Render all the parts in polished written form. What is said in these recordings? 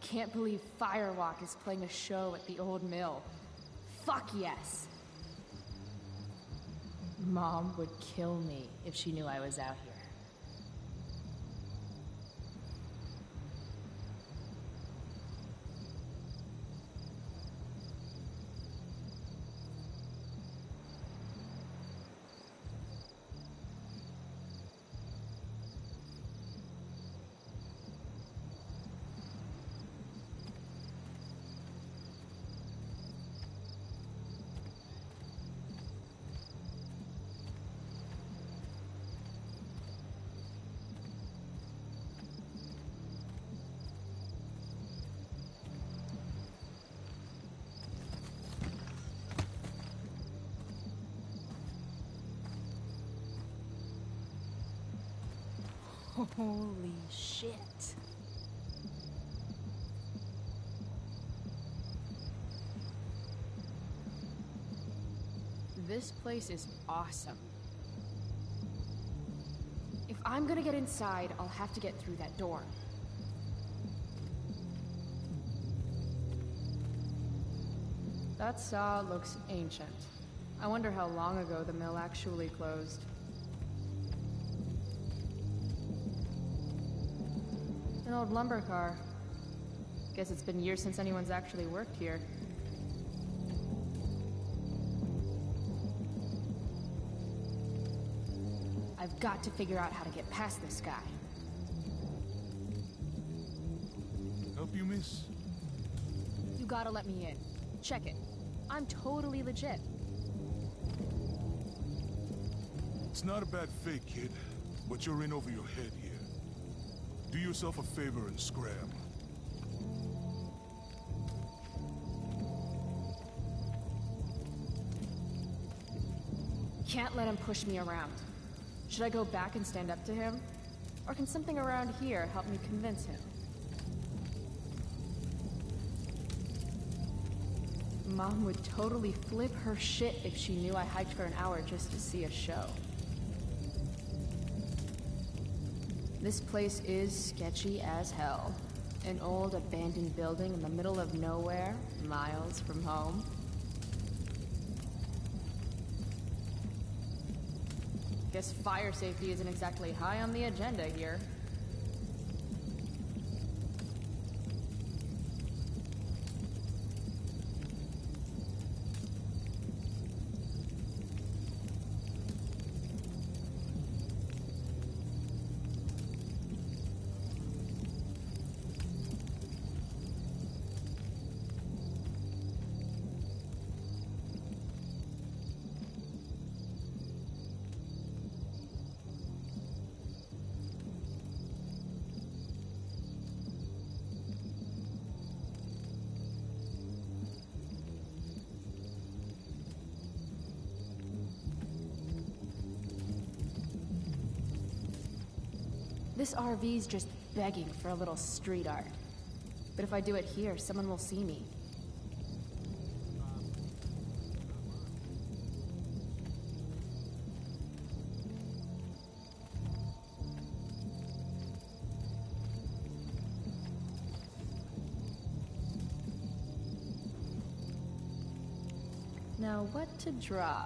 can't believe Firewalk is playing a show at the old mill. Fuck yes! Mom would kill me if she knew I was out here. Holy shit. This place is awesome. If I'm gonna get inside, I'll have to get through that door. That saw looks ancient. I wonder how long ago the mill actually closed. An old lumber car. Guess it's been years since anyone's actually worked here. I've got to figure out how to get past this guy. Help you, miss? You gotta let me in. Check it. I'm totally legit. It's not a bad fake, kid, but you're in over your head here. Do yourself a favor and scram. Can't let him push me around. Should I go back and stand up to him? Or can something around here help me convince him? Mom would totally flip her shit if she knew I hiked for an hour just to see a show. This place is sketchy as hell. An old abandoned building in the middle of nowhere, miles from home. Guess fire safety isn't exactly high on the agenda here. This RV's just begging for a little street art. But if I do it here, someone will see me. Now, what to draw?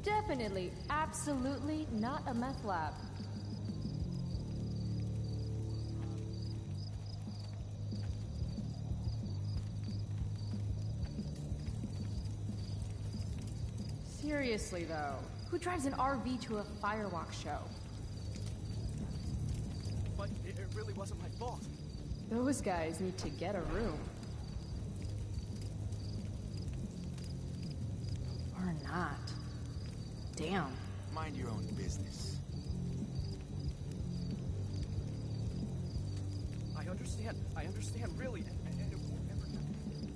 Definitely, absolutely not a meth lab. Seriously though, who drives an RV to a Firewalk show? But it really wasn't my fault. Those guys need to get a room. Or not. Damn. Mind your own business. I understand, really, and it won't ever happen.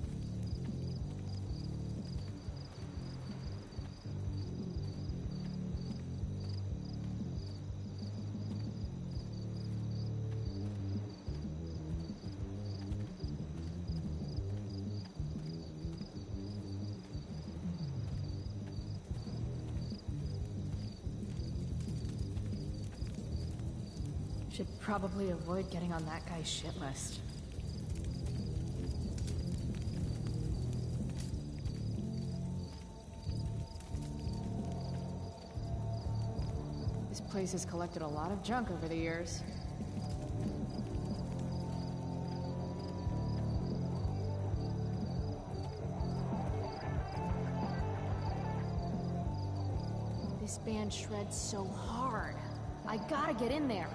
Should probably avoid getting on that guy's shit list. This place has collected a lot of junk over the years. This band shreds so hard. I gotta get in there.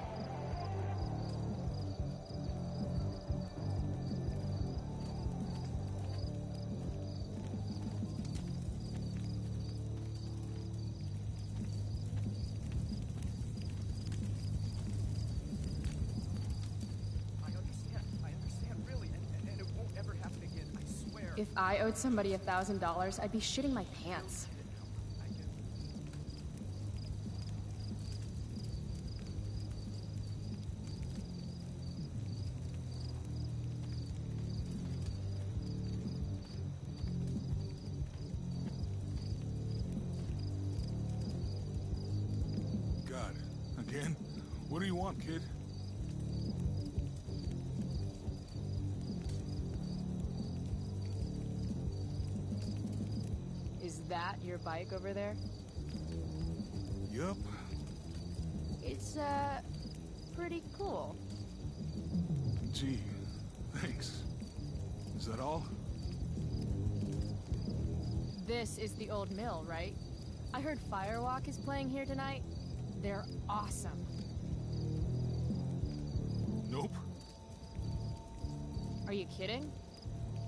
I understand, really, and it won't ever happen again, I swear. If I owed somebody $1,000, I'd be shitting my pants. God, again? What do you want, kid? Is that your bike over there? Yup. It's, pretty cool. Gee, thanks. Is that all? This is the old mill, right? I heard Firewalk is playing here tonight. They're awesome. Nope. Are you kidding?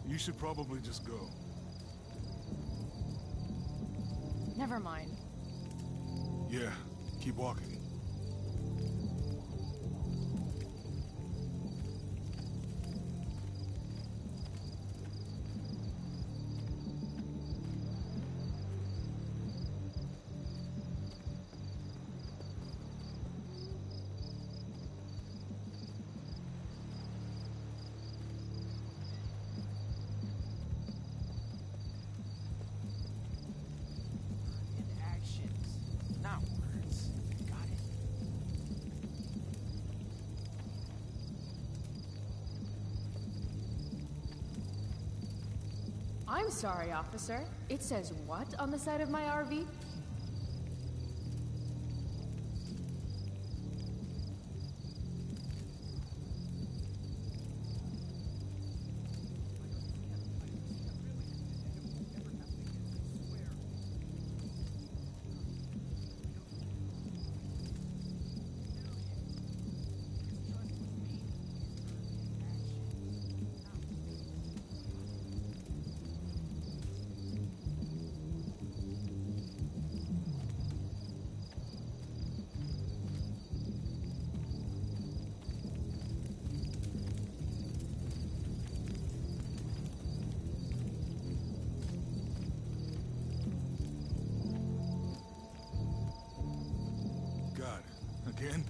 You should probably just go. Never mind. Yeah, keep walking. Actions, not words. Got it? I'm sorry, officer. It says what on the side of my RV? God, again?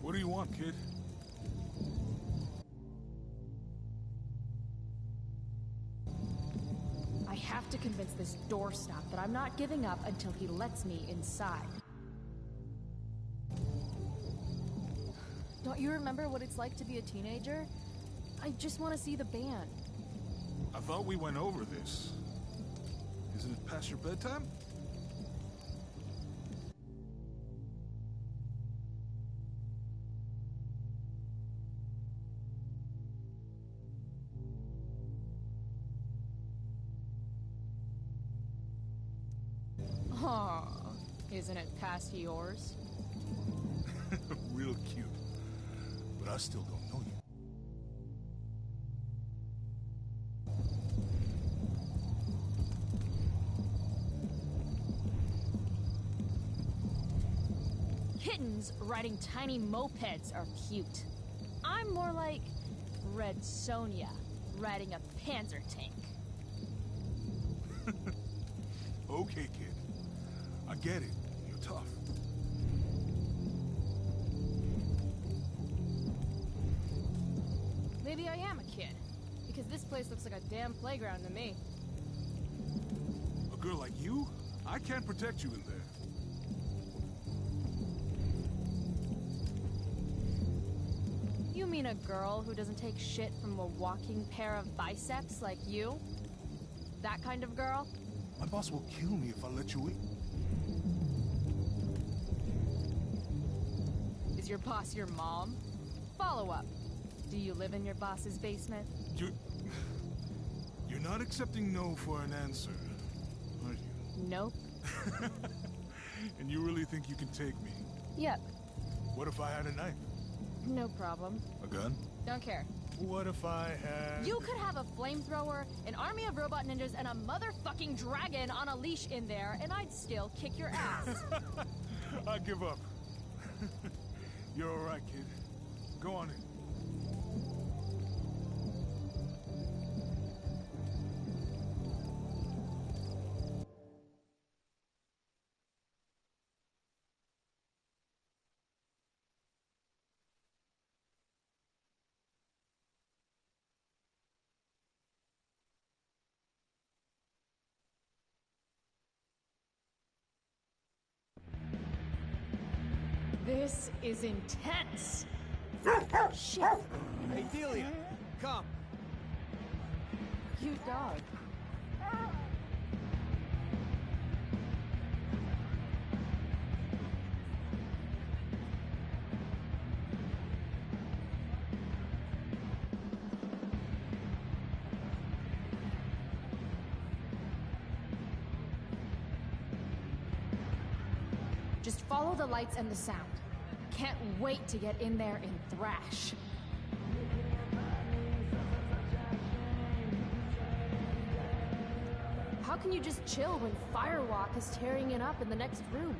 What do you want, kid? I have to convince this doorstop that I'm not giving up until he lets me inside. Don't you remember what it's like to be a teenager? I just want to see the band. I thought we went over this. Isn't it past your bedtime? Aw, isn't it past yours? Real cute. But I still don't know you. Kittens riding tiny mopeds are cute. I'm more like Red Sonja riding a panzer tank. Okay, kid. I get it. You're tough. Maybe I am a kid, because this place looks like a damn playground to me. A girl like you? I can't protect you in there. You mean a girl who doesn't take shit from a walking pair of biceps like you? That kind of girl? My boss will kill me if I let you in. Is your boss your mom? Follow up. Do you live in your boss's basement? You're not accepting no for an answer, are you? Nope. And you really think you can take me? Yep. What if I had a knife? No problem. A gun? Don't care. What if I had... You could have a flamethrower, an army of robot ninjas, and a motherfucking dragon on a leash in there, and I'd still kick your ass. I give up. You're all right, kid. Go on in. This is intense. Shit. Hey, Delia, come. Cute dog. Just follow the lights and the sound. Can't wait to get in there and thrash. How can you just chill when Firewalk is tearing it up in the next room?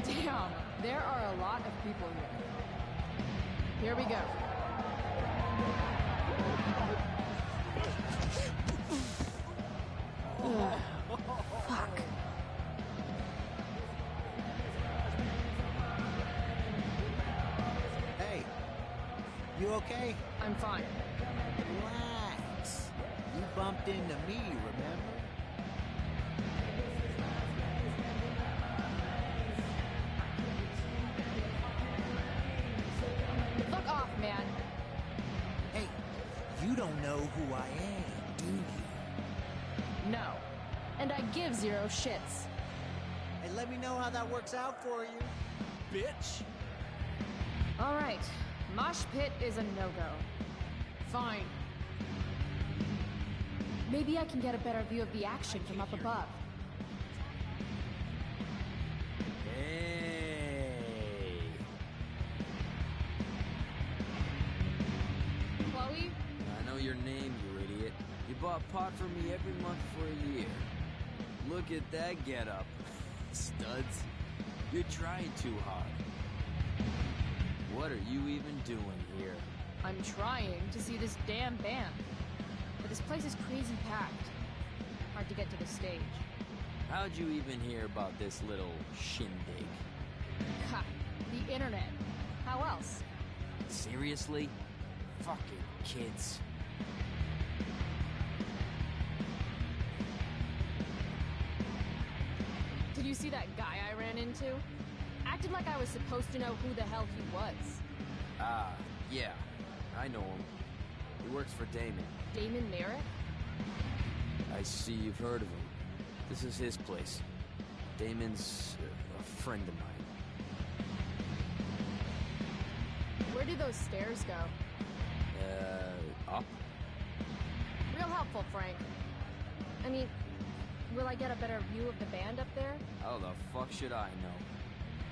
Damn, there are a lot of people here. Here we go. Fuck. Hey, you okay? I'm fine. Relax. You bumped into me, remember? Fuck off, man. Hey, you don't know who I am, do you? No. And I give zero shits. Hey, let me know how that works out for you. Bitch. All right. Mosh pit is a no-go. Fine. Maybe I can get a better view of the action from up above. Hey. Chloe? I know your name, you idiot. You bought pot for me every month for a year. Look at that getup. Studs. You're trying too hard. What are you even doing here? I'm trying to see this damn band. But this place is crazy packed. Hard to get to the stage. How'd you even hear about this little shindig? Ha! The internet. How else? Seriously? Fucking kids. Did you see that guy I ran into? Acted like I was supposed to know who the hell he was. Ah, yeah. I know him. He works for Damon. Damon Merrick? I see you've heard of him. This is his place. Damon's a friend of mine. Where do those stairs go? Up? Real helpful, Frank. I mean, will I get a better view of the band up there? How the fuck should I know?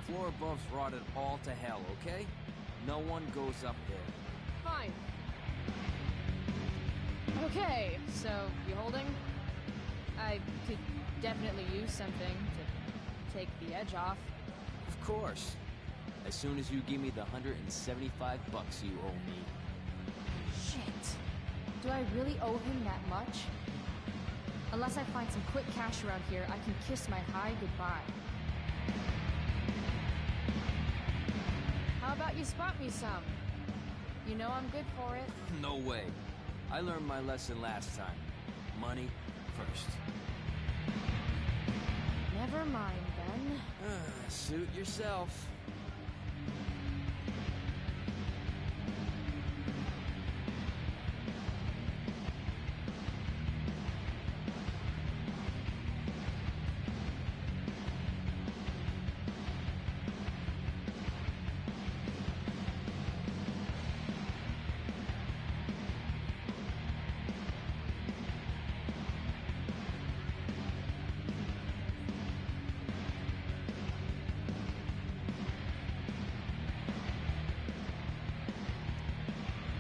Floor above's rotted all to hell, okay? No one goes up there. Fine. Okay, so, you holding? I could definitely use something to take the edge off. Of course. As soon as you give me the $175 you owe me. Shit. Do I really owe him that much? Unless I find some quick cash around here, I can kiss my high goodbye. How about you spot me some? You know I'm good for it. No way. I learned my lesson last time. Money first. Never mind, then. Suit yourself.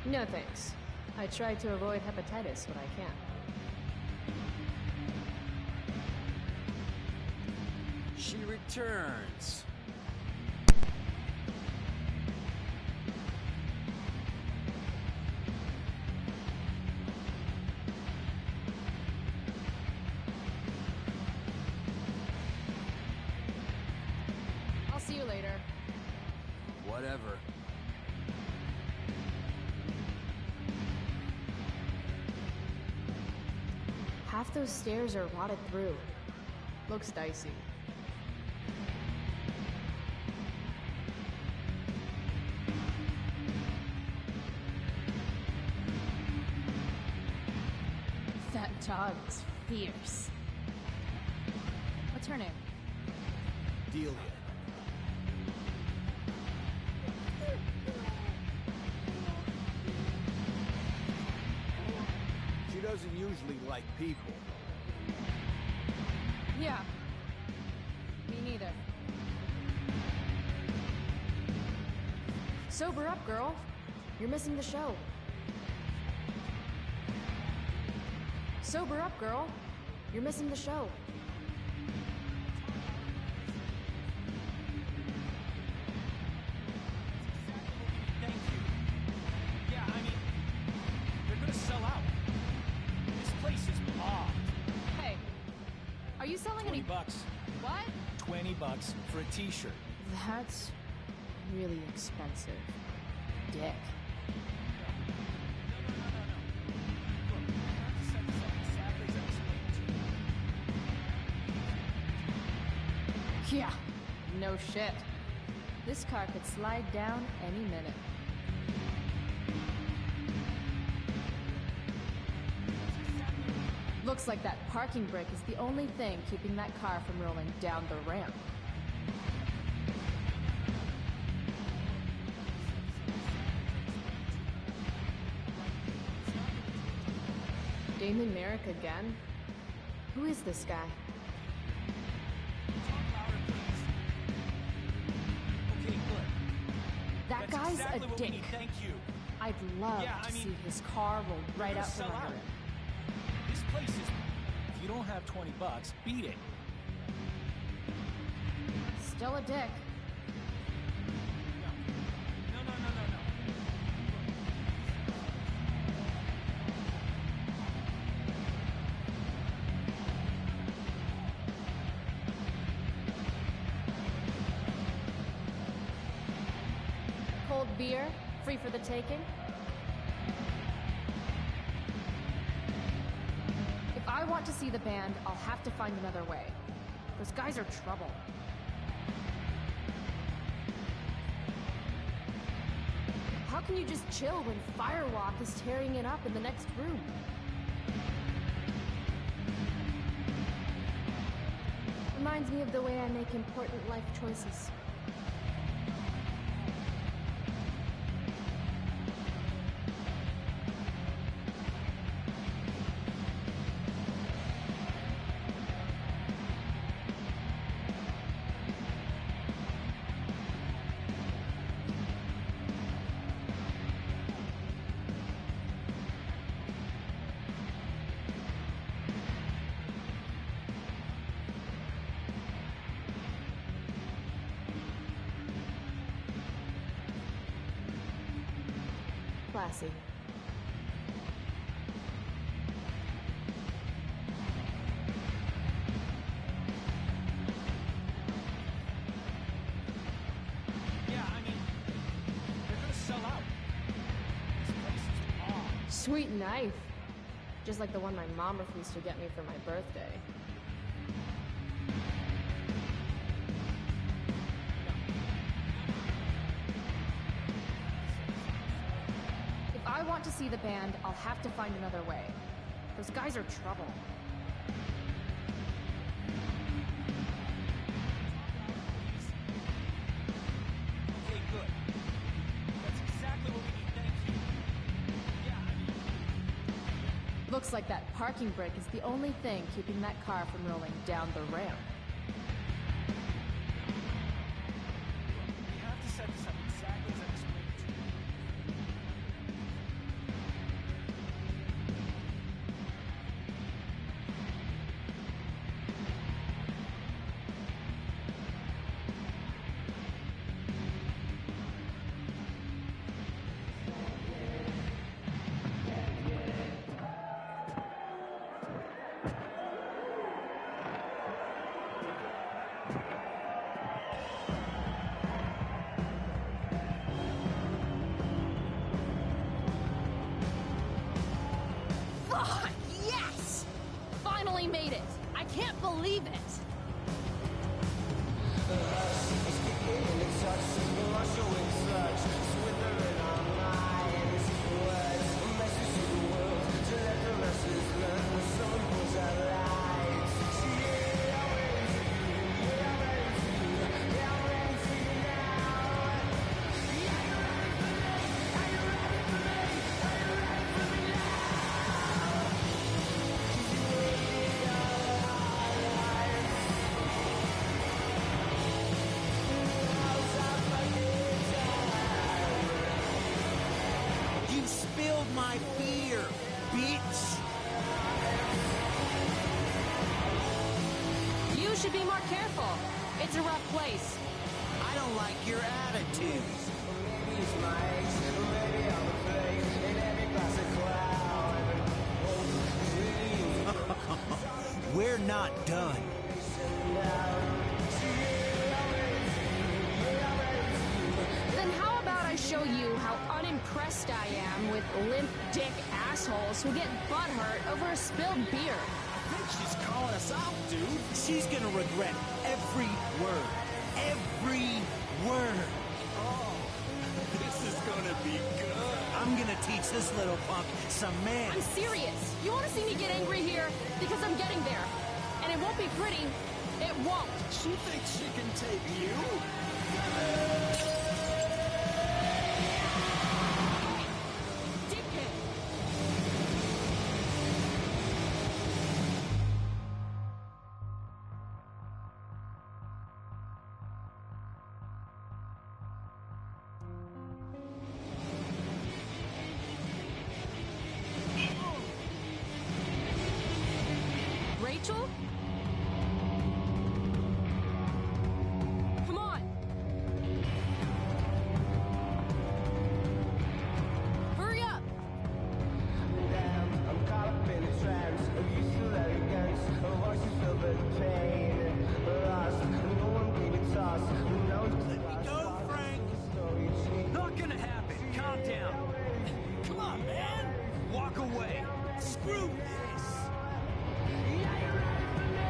No thanks. I try to avoid hepatitis when I can. She returns. I'll see you later. Whatever. Half those stairs are rotted through. Looks dicey. That dog is fierce. What's her name? Delia. She doesn't usually like people. Yeah. Me neither. Sober up, girl. You're missing the show. Sober up, girl. You're missing the show. Thank you. Yeah, I mean, they're gonna sell out. This place is mobbed. Hey, are you selling 20 any... bucks. What? 20 bucks for a t-shirt. That's really expensive. Dick. Yeah, no shit. This car could slide down any minute. Looks like that parking brake is the only thing keeping that car from rolling down the ramp. Damon Merrick again? Who is this guy? Okay, good. That That's guy's exactly a what we dick. need. Thank you. I'd love Yeah, I to mean, see his car roll right gonna out from sell under out. him. This place is... If you don't have 20 bucks, beat it. Still a dick. No. Cold beer, free for the taking. If I want to see the band, I'll have to find another way. Those guys are trouble. How can you just chill when Firewalk is tearing it up in the next room? Reminds me of the way I make important life choices. Classy. Yeah, I mean, they're gonna sell out. This place is mobbed. Sweet knife. Just like the one my mom refused to get me for my birthday. want to see the band, I'll have to find another way. Those guys are trouble. Okay, good. That's exactly what we need, thank you. Yeah, I mean, Looks like that parking brake is the only thing keeping that car from rolling down the ramp. we have to set this up exactly as I explained it to you. Fuck! Yes! Finally made it! I can't believe it! You spilled my beer, bitch! You should be more careful. It's a rough place. I don't like your attitude. We're not done. Then how about I show you how unimpressed I am with limp dick assholes who get butthurt over a spilled beer? I think she's calling us out, dude. She's gonna regret every word. Every word. Oh, this is gonna be good. I'm gonna teach this little punk some I'm manners. serious. You want to see me get angry here? Because I'm getting there. And it won't be pretty. It won't. She thinks she can take you? Dickhead. Rachel? Come on. Hurry up. I'm caught up in a trance of useful arrogance, of voices filled with pain. Lost, no one gave a toss. No one Let me go, Frank. Not gonna happen. Calm down. Come on, man. Walk away. Screw this. Yeah, you're ready for me.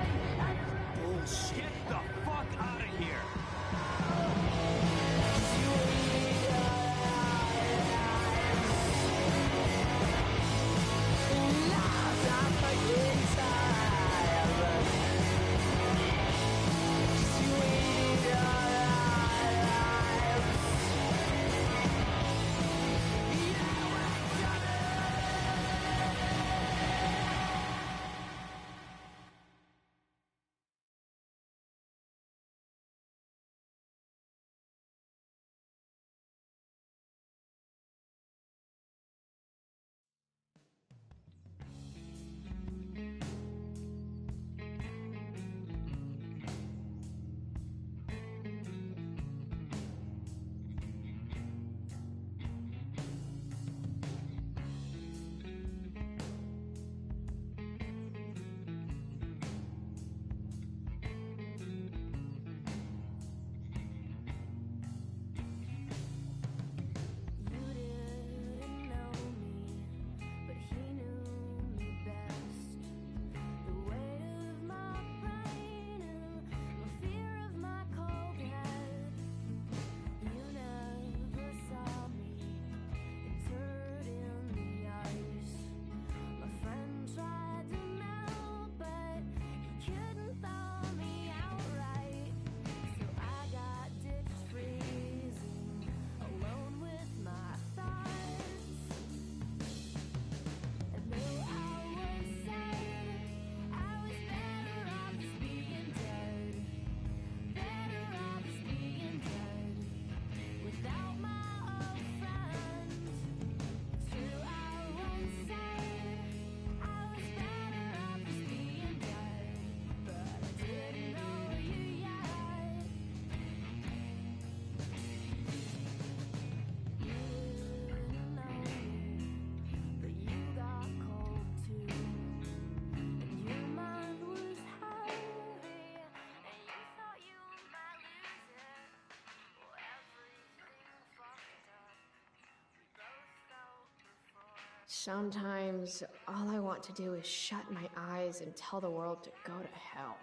Sometimes all I want to do is shut my eyes and tell the world to go to hell.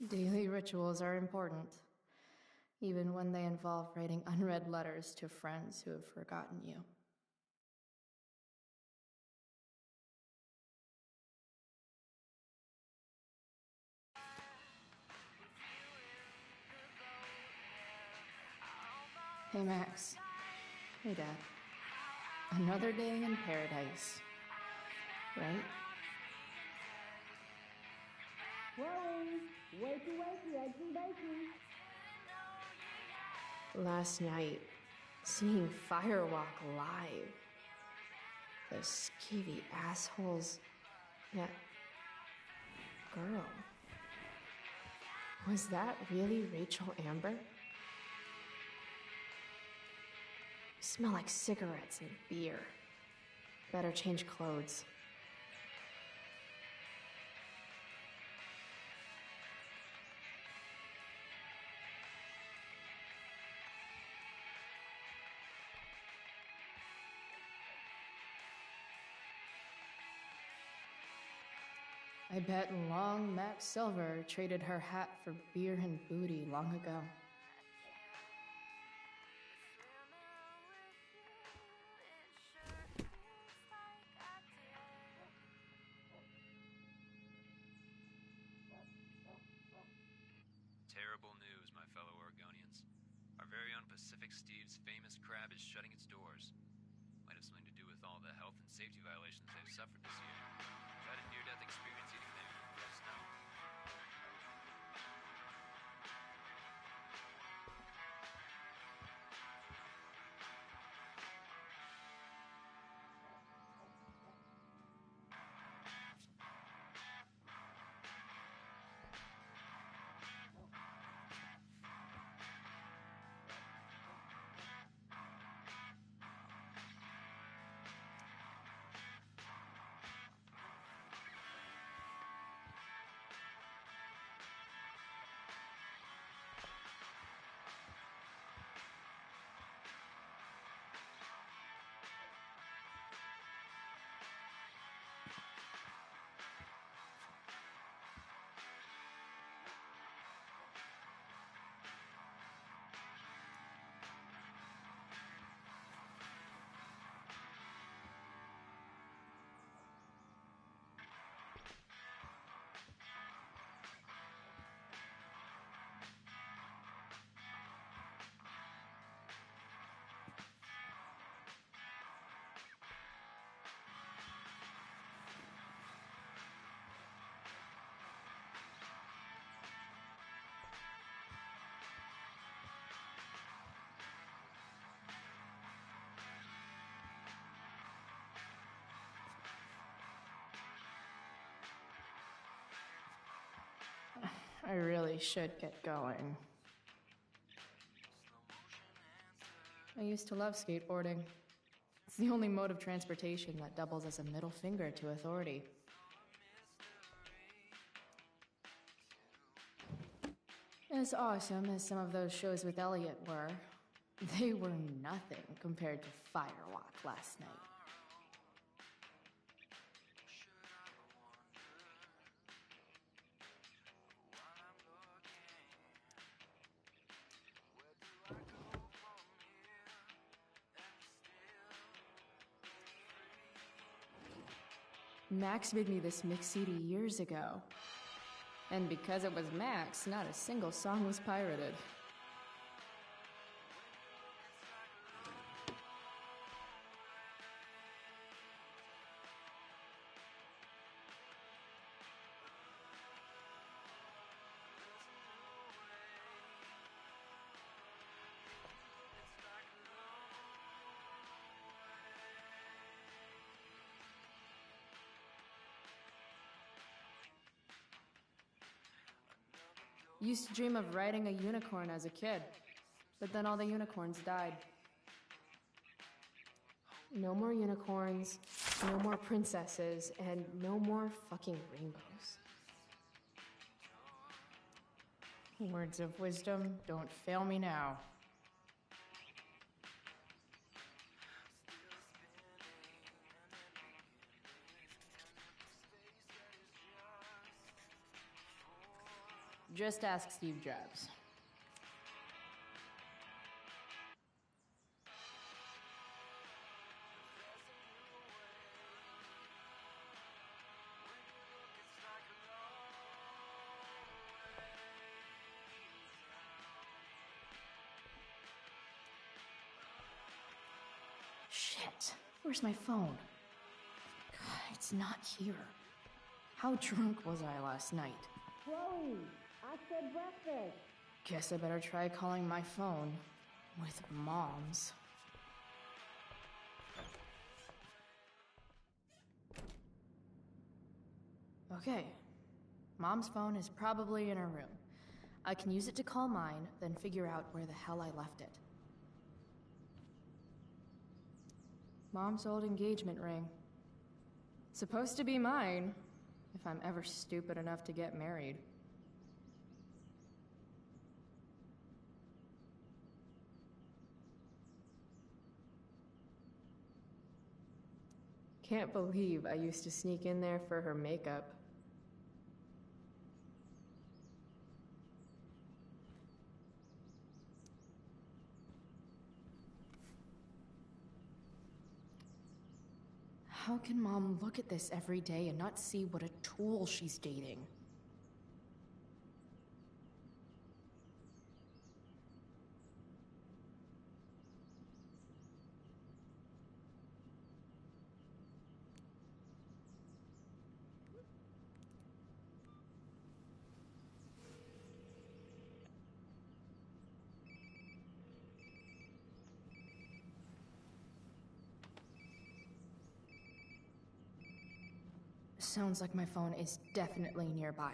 Daily rituals are important, even when they involve writing unread letters to friends who have forgotten you. Hey, Max. Hey, Dad. Another day in paradise, right? Wakey, wakey, wakey, wakey. Last night, seeing Firewalk live. Those skeevy assholes. That girl. Was that really Rachel Amber? You smell like cigarettes and beer. Better change clothes. I bet long Max Silver traded her hat for beer and booty long ago. Terrible news, my fellow Oregonians. Our very own Pacific Steve's famous crab is shutting its doors. Might have something to do with all the health and safety violations they've suffered this year. If you had a near-death experience eating there, let us know. I really should get going. I used to love skateboarding. It's the only mode of transportation that doubles as a middle finger to authority. As awesome as some of those shows with Elliot were, they were nothing compared to Firewalk last night. Max made me this mix CD years ago. And because it was Max, not a single song was pirated. Used to dream of riding a unicorn as a kid, but then all the unicorns died. No more unicorns, no more princesses, and no more fucking rainbows. Words of wisdom, don't fail me now. Just ask Steve Jobs. Shit, where's my phone? God, it's not here. How drunk was I last night? Chloe, I said breakfast. Guess I better try calling my phone with Mom's. Okay, Mom's phone is probably in her room. I can use it to call mine, then figure out where the hell I left it. Mom's old engagement ring. Supposed to be mine, if I'm ever stupid enough to get married. Can't believe I used to sneak in there for her makeup. How can Mom look at this every day and not see what a tool she's dating? Sounds like my phone is definitely nearby.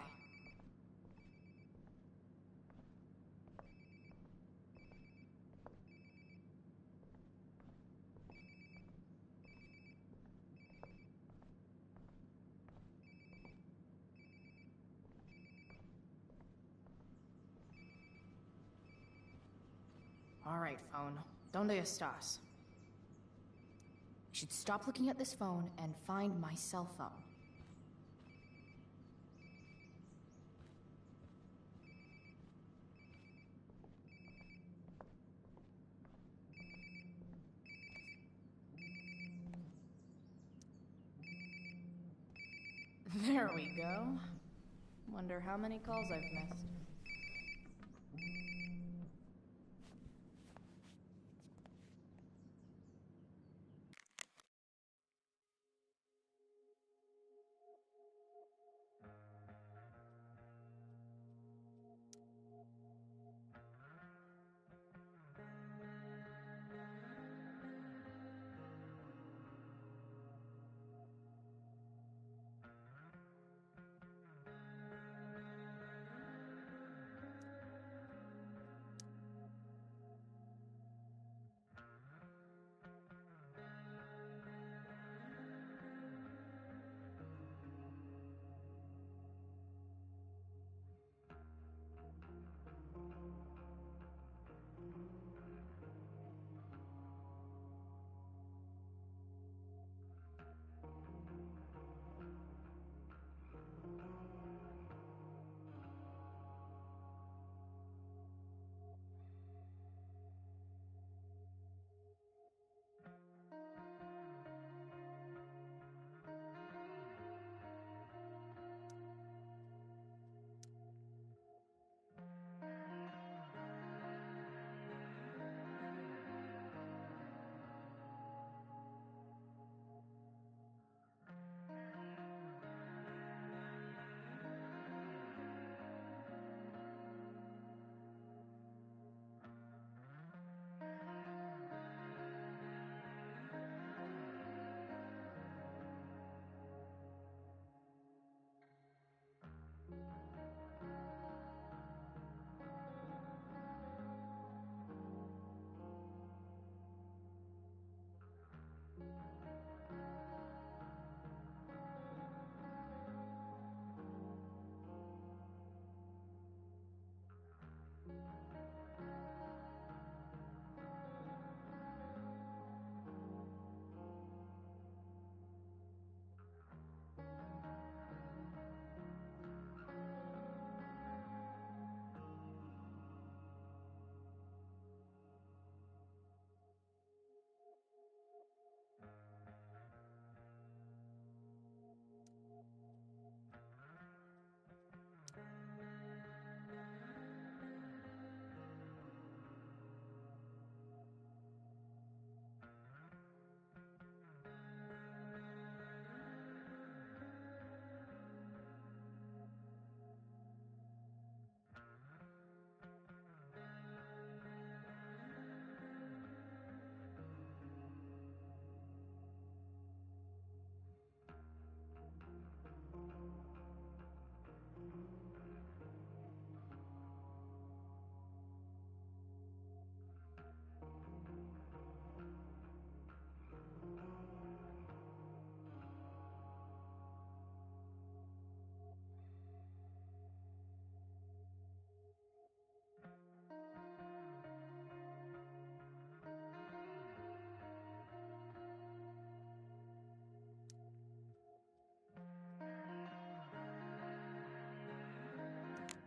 All right, phone. ¿Dónde estás? I should stop looking at this phone and find my cell phone. There we go. Wonder how many calls I've missed.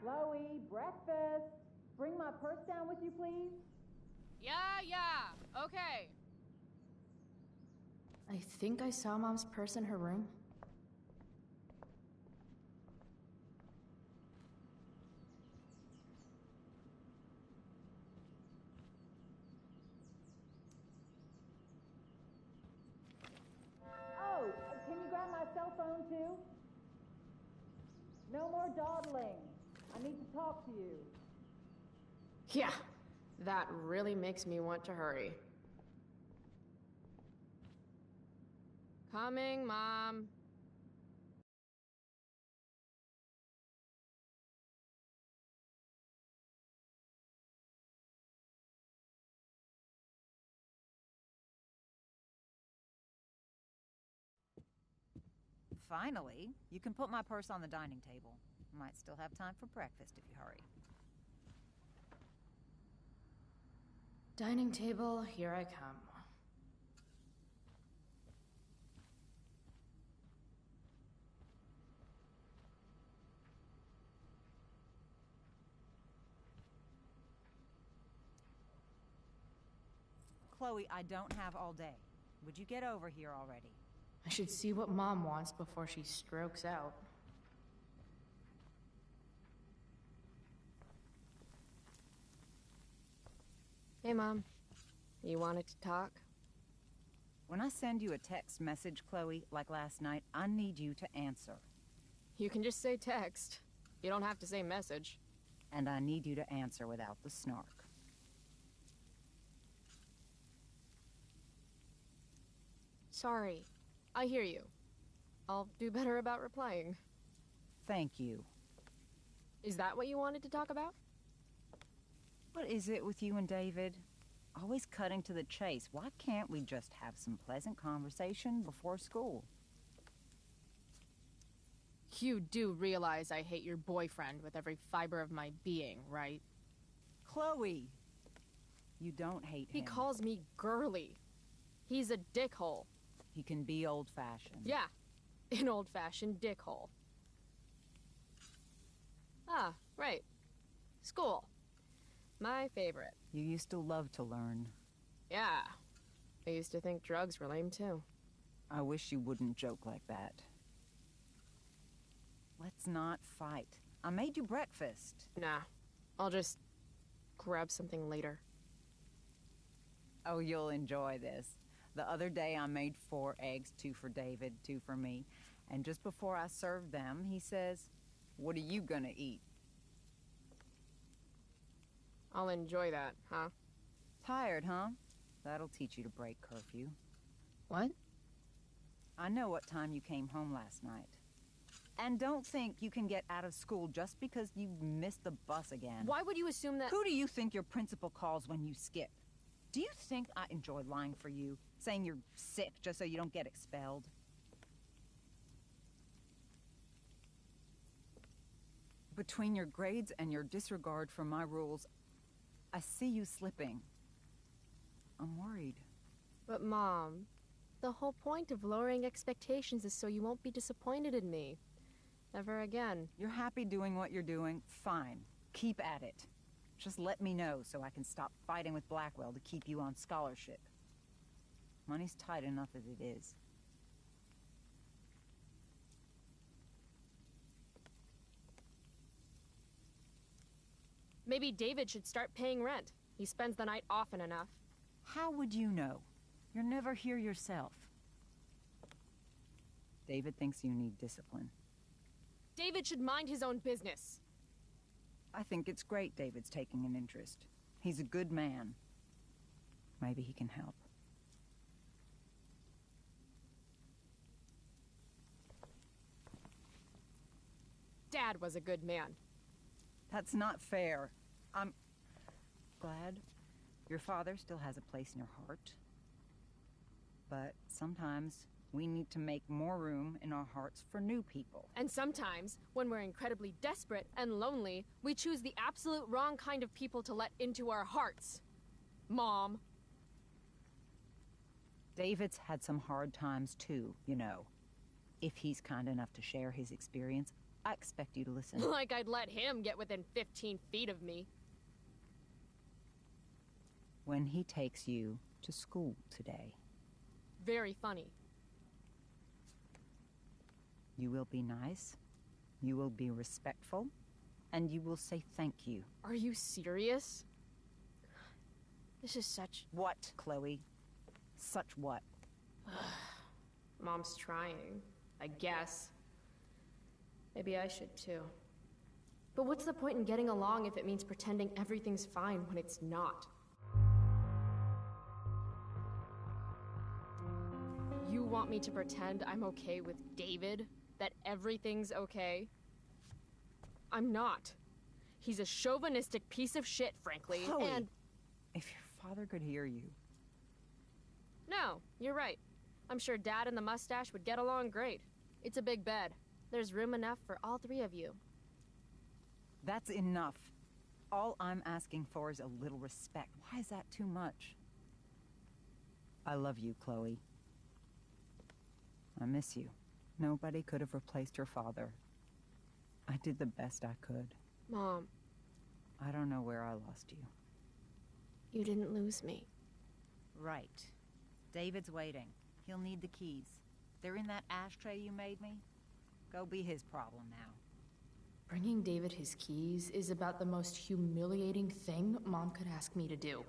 Chloe, breakfast. Bring my purse down with you, please. Yeah, okay. I think I saw Mom's purse in her room. Oh, can you grab my cell phone too? No more dawdling. I need to talk to you. Yeah, that really makes me want to hurry. Coming, Mom. Finally, you can put my purse on the dining table. Might still have time for breakfast if you hurry. Dining table, here I come. Chloe, I don't have all day. Would you get over here already? I should see what Mom wants before she strokes out. Hey, Mom. You wanted to talk? When I send you a text message, Chloe, like last night, I need you to answer. You can just say text. You don't have to say message. And I need you to answer without the snark. Sorry. I hear you. I'll do better about replying. Thank you. Is that what you wanted to talk about? What is it with you and David? Always cutting to the chase. Why can't we just have some pleasant conversation before school? You do realize I hate your boyfriend with every fiber of my being, right? Chloe! You don't hate him. He calls me girly. He's a dickhole. He can be old-fashioned. Yeah, an old-fashioned dickhole. Ah, right. School. My favorite. You used to love to learn. Yeah. I used to think drugs were lame, too. I wish you wouldn't joke like that. Let's not fight. I made you breakfast. Nah. I'll just grab something later. Oh, you'll enjoy this. The other day I made 4 eggs, 2 for David, 2 for me. And just before I served them, he says, "What are you gonna eat?" I'll enjoy that, huh? Tired, huh? That'll teach you to break curfew. What? I know what time you came home last night. And don't think you can get out of school just because you missed the bus again. Why would you assume that— Who do you think your principal calls when you skip? Do you think I enjoy lying for you? Saying you're sick just so you don't get expelled? Between your grades and your disregard for my rules, I see you slipping. I'm worried. But Mom, the whole point of lowering expectations is so you won't be disappointed in me. Ever again. You're happy doing what you're doing? Fine. Keep at it. Just let me know so I can stop fighting with Blackwell to keep you on scholarship. Money's tight enough as it is. Maybe David should start paying rent. He spends the night often enough. How would you know? You're never here yourself. David thinks you need discipline. David should mind his own business. I think it's great David's taking an interest. He's a good man. Maybe he can help. Dad was a good man. That's not fair. I'm glad your father still has a place in your heart. But sometimes we need to make more room in our hearts for new people. And sometimes, when we're incredibly desperate and lonely, we choose the absolute wrong kind of people to let into our hearts. Mom. David's had some hard times too, you know. If he's kind enough to share his experience, I expect you to listen. Like I'd let him get within 15 feet of me. When he takes you to school today, Very funny. you will be nice, you will be respectful, and you will say thank you. Are you serious? This is such... What, Chloe? Such what? Mom's trying, I guess. Maybe I should too. But what's the point in getting along if it means pretending everything's fine when it's not? You want me to pretend I'm okay with David? That everything's okay? I'm not. He's a chauvinistic piece of shit, frankly, Chloe, and... if your father could hear you. No, you're right. I'm sure Dad and the mustache would get along great. It's a big bed. There's room enough for all three of you. That's enough. All I'm asking for is a little respect. Why is that too much? I love you, Chloe. I miss you. Nobody could have replaced your father. I did the best I could. Mom, I don't know where I lost you. you didn't lose me. Right. David's waiting. He'll need the keys. They're in that ashtray you made me. Go be his problem now. Bringing David his keys is about the most humiliating thing Mom could ask me to do.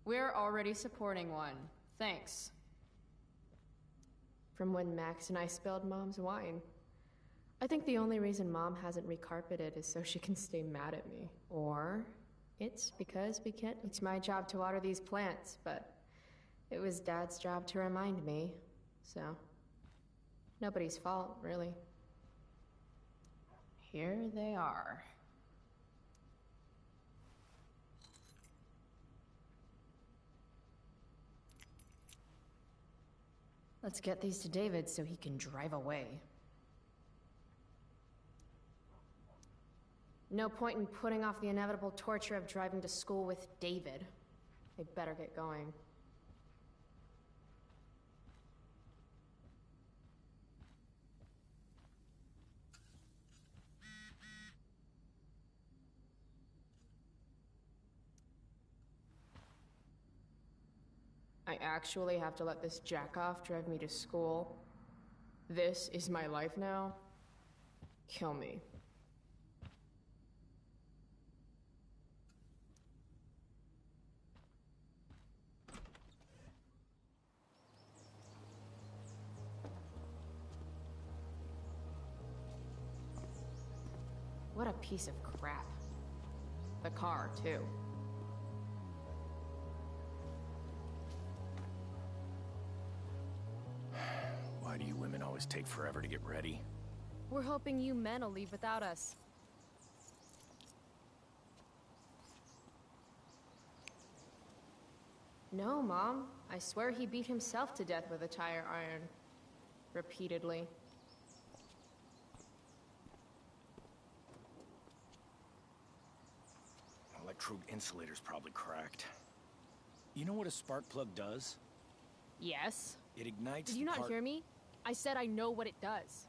We're already supporting one. Thanks. From when Max and I spilled Mom's wine. I think the only reason Mom hasn't recarpeted is so she can stay mad at me. Or it's because we can't. It's my job to water these plants, but it was Dad's job to remind me, so nobody's fault, really. Here they are. Let's get these to David so he can drive away. No point in putting off the inevitable torture of driving to school with David. I better get going. I actually have to let this jackoff drive me to school? This is my life now? Kill me. What a piece of crap. The car, too. Why do you women always take forever to get ready? We're hoping you men will leave without us. No, Mom. I swear he beat himself to death with a tire iron. Repeatedly. Electrode insulator's probably cracked. You know what a spark plug does? Yes? It ignites Did you not hear me? I said I know what it does.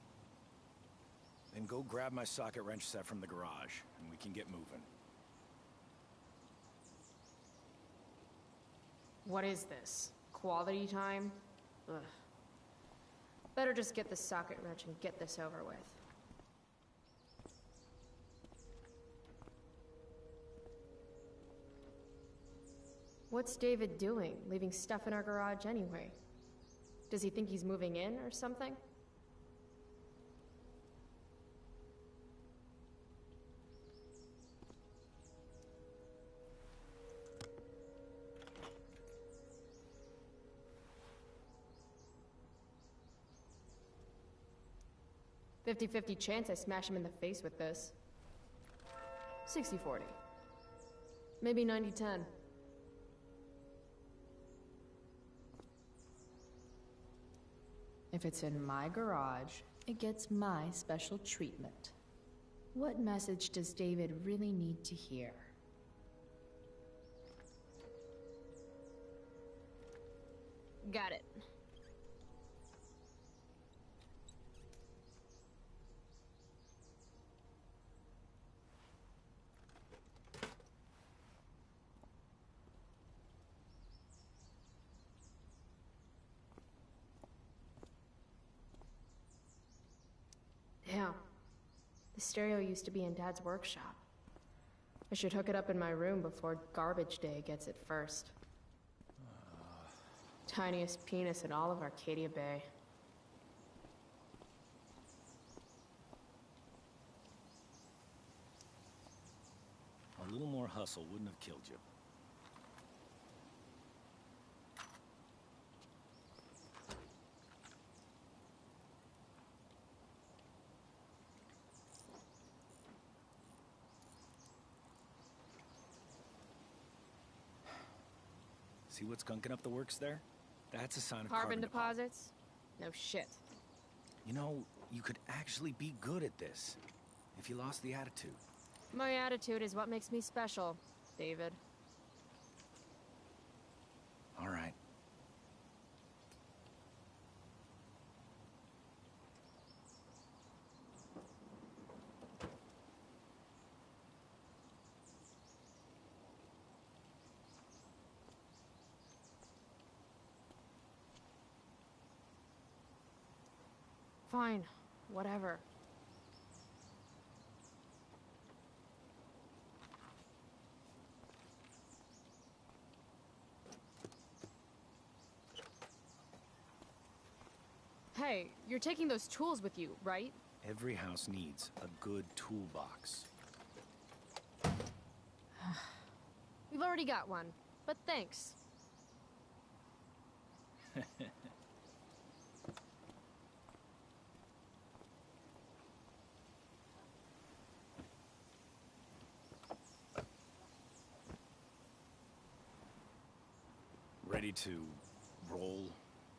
Then go grab my socket wrench set from the garage, and we can get moving. What is this? Quality time? Ugh. Better just get the socket wrench and get this over with. What's David doing, leaving stuff in our garage anyway? Does he think he's moving in or something? "50-50 chance I smash him in the face with this. 60-40. Maybe 90-10. If it's in my garage, it gets my special treatment. What message does David really need to hear? Got it. Damn. The stereo used to be in Dad's workshop. I should hook it up in my room before garbage day gets it first. Tiniest penis in all of Arcadia Bay. A little more hustle wouldn't have killed you. See what's gunking up the works there? That's a sign of Carbon deposits? No shit. You know, you could actually be good at this if you lost the attitude. My attitude is what makes me special, David. All right. Fine. Whatever. Hey, you're taking those tools with you, right? Every house needs a good toolbox. We've already got one, but thanks. Ready to roll?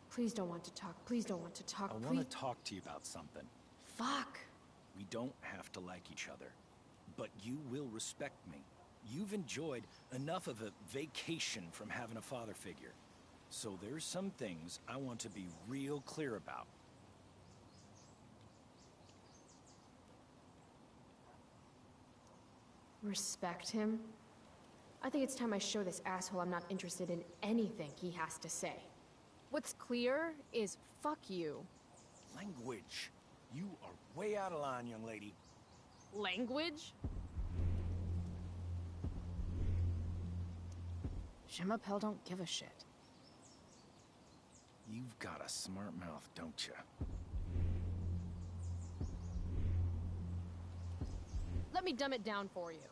Please don't want to talk. Please don't want to talk. I want to talk to you about something. Fuck. We don't have to like each other, but you will respect me. You've enjoyed enough of a vacation from having a father figure. So there's some things I want to be real clear about. Respect him? I think it's time I show this asshole I'm not interested in anything he has to say. What's clear is fuck you. Language. You are way out of line, young lady. Language? Jimapel don't give a shit. You've got a smart mouth, don't you? Let me dumb it down for you.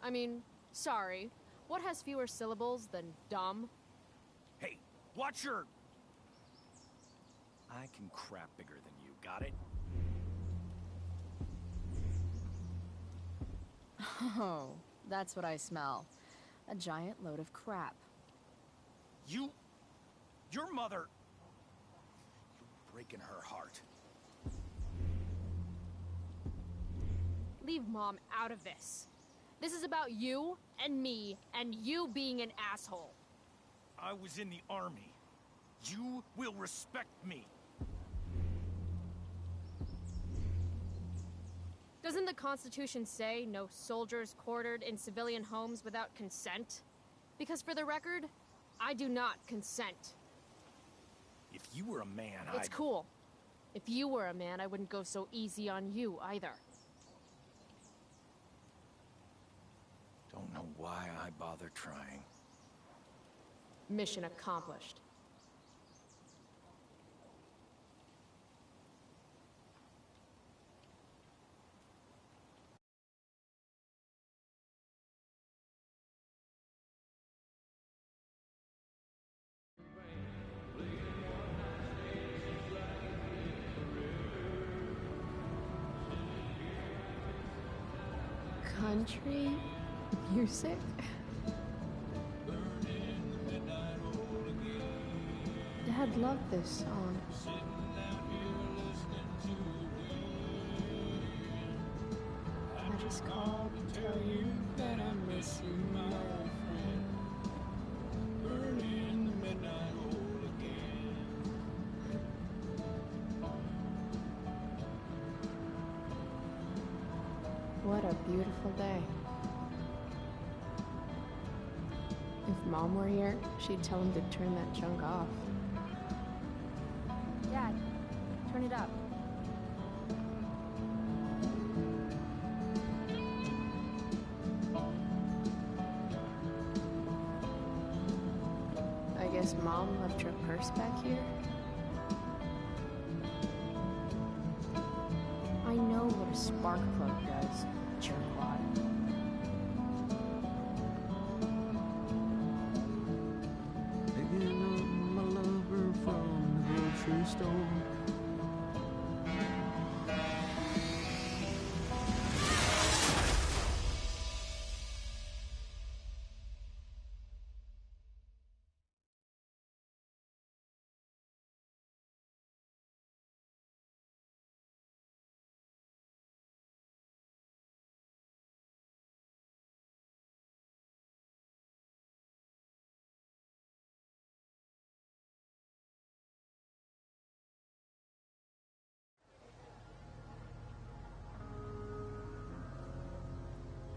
I mean, sorry. What has fewer syllables than dumb? Hey, watch your... I can crap bigger than you, got it? Oh, that's what I smell. A giant load of crap. Your mother... You're breaking her heart. Leave Mom out of this. This is about you and me and you being an asshole. I was in the army. You will respect me. Doesn't the Constitution say no soldiers quartered in civilian homes without consent? Because for the record, I do not consent. If you were a man, It's cool. If you were a man, I wouldn't go so easy on you either. Don't know why I bother trying. Mission accomplished. Country music? Dad loved this song. I just called to tell you that I miss you, my old friend. Burning the midnight oil again. What a beautiful day. If Mom were here, she'd tell him to turn that junk off. Dad, turn it up. I guess Mom left her purse back here? I know what a spark plug does, jerkwad. Picking up my lover from the grocery store.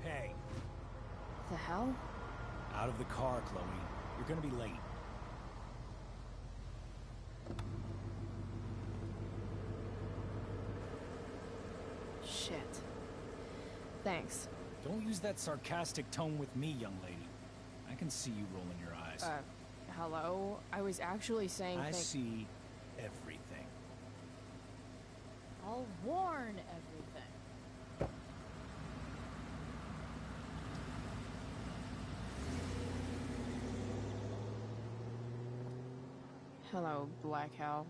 Hey, The hell? out of the car, Chloe. You're gonna be late. Shit. Thanks. Don't use that sarcastic tone with me, young lady. I can see you rolling your eyes. Hello? I was actually saying I see everything. I'll warn everything. Hello, Black Hell.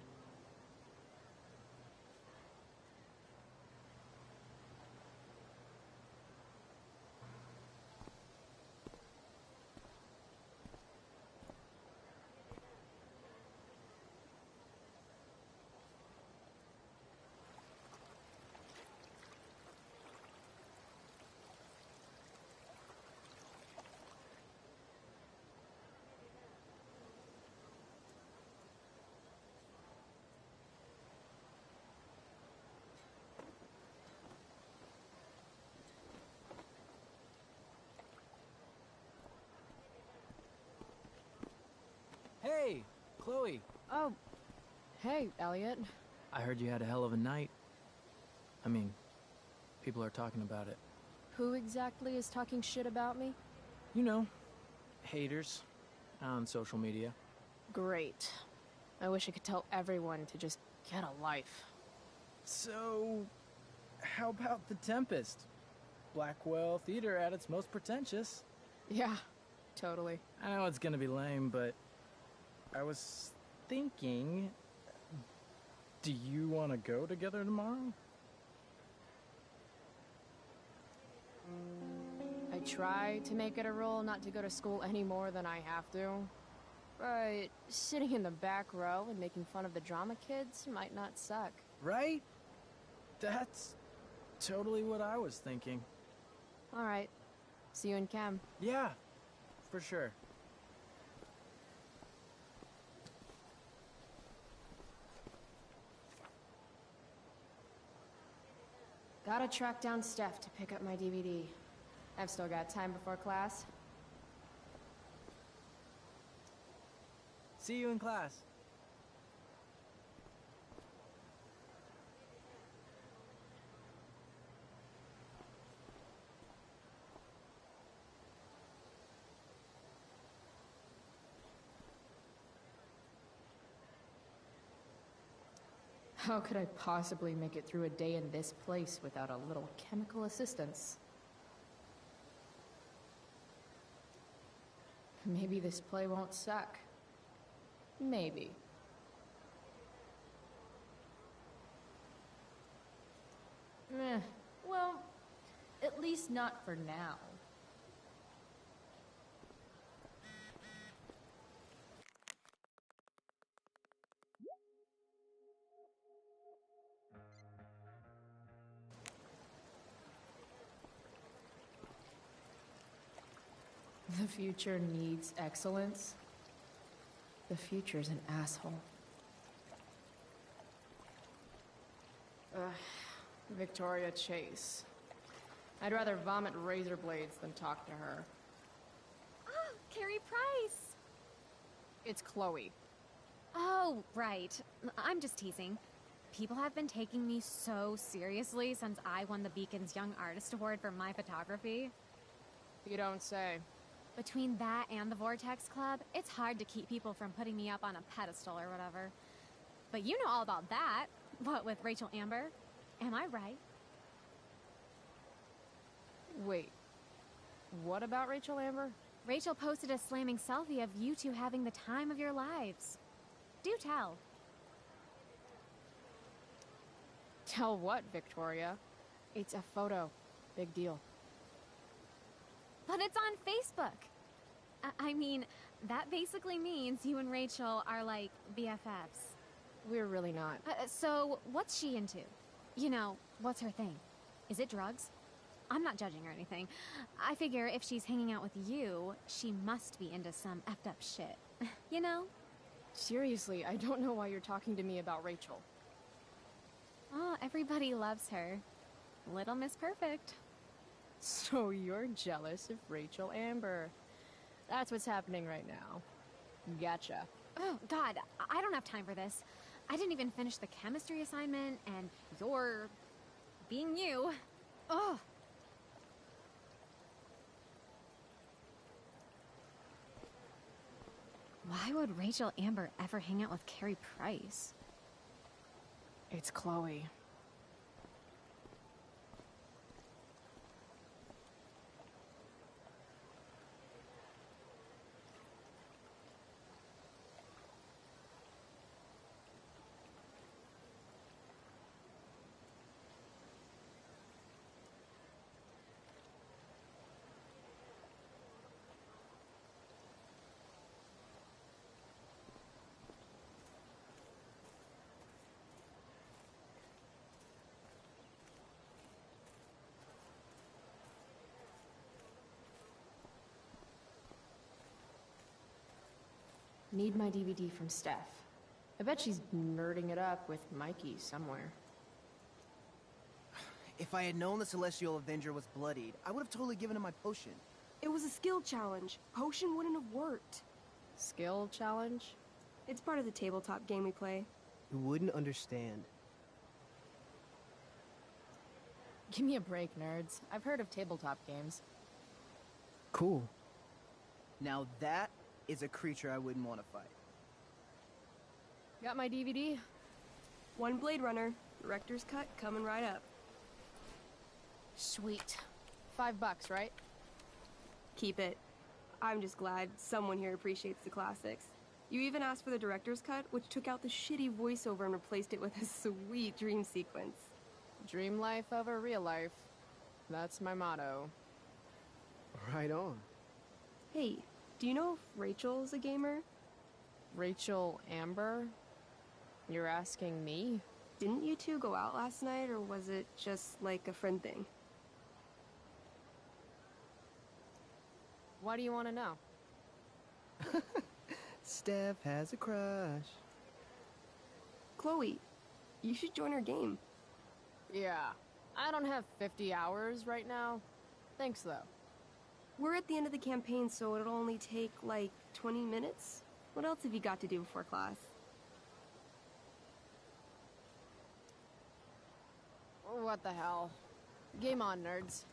Hey, Chloe. Oh, hey, Elliot. I heard you had a hell of a night. I mean, people are talking about it. Who exactly is talking shit about me? You know, haters on social media. Great. I wish I could tell everyone to just get a life. So, how about The Tempest? Blackwell Theater at its most pretentious. Yeah, totally. I know it's gonna be lame, but I was thinking, do you want to go together tomorrow? I try to make it a rule not to go to school any more than I have to. But sitting in the back row and making fun of the drama kids might not suck. Right? That's totally what I was thinking. All right. See you in chem. Yeah, for sure. Gotta track down Steph to pick up my DVD. I've still got time before class. See you in class. How could I possibly make it through a day in this place without a little chemical assistance? Maybe this play won't suck. Maybe. Well, at least not for now. The future needs excellence. The future's an asshole. Victoria Chase. I'd rather vomit razor blades than talk to her. Oh, Carrie Price! It's Chloe. Oh, right. I'm just teasing. People have been taking me so seriously since I won the Beacon's Young Artist Award for my photography. You don't say. Between that and the Vortex Club, it's hard to keep people from putting me up on a pedestal or whatever. But you know all about that. What with Rachel Amber? Am I right? Wait. What about Rachel Amber? Rachel posted a slamming selfie of you two having the time of your lives. Do tell. Tell what, Victoria? It's a photo. Big deal. But it's on Facebook. I mean, that basically means you and Rachel are like BFFs. We're really not. So, what's she into? You know, what's her thing? Is it drugs? I'm not judging or anything. I figure if she's hanging out with you, she must be into some effed up shit. You know? Seriously, I don't know why you're talking to me about Rachel. Oh, everybody loves her. Little Miss Perfect. So you're jealous of Rachel Amber. That's what's happening right now. Gotcha. Oh, God, I don't have time for this. I didn't even finish the chemistry assignment, and you're... being you. Ugh. Why would Rachel Amber ever hang out with Carrie Price? It's Chloe. Need my DVD from Steph. I bet she's nerding it up with Mikey somewhere. If I had known the Celestial Avenger was bloodied, I would have totally given him my potion. It was a skill challenge. Potion wouldn't have worked. Skill challenge? It's part of the tabletop game we play. You wouldn't understand. Give me a break, nerds. I've heard of tabletop games. Cool. Now that is a creature I wouldn't want to fight. Got my DVD? One Blade Runner. Director's cut coming right up. Sweet. $5, right? Keep it. I'm just glad someone here appreciates the classics. You even asked for the director's cut, which took out the shitty voiceover and replaced it with a sweet dream sequence. Dream life over real life. That's my motto. Right on. Hey, do you know if Rachel's a gamer? Rachel Amber? You're asking me? Didn't you two go out last night, or was it just like a friend thing? Why do you want to know? Steph has a crush. Chloe, you should join our game. Yeah, I don't have 50 hours right now. Thanks, though. We're at the end of the campaign, so it'll only take, like, 20 minutes? What else have you got to do before class? What the hell? Game on, nerds.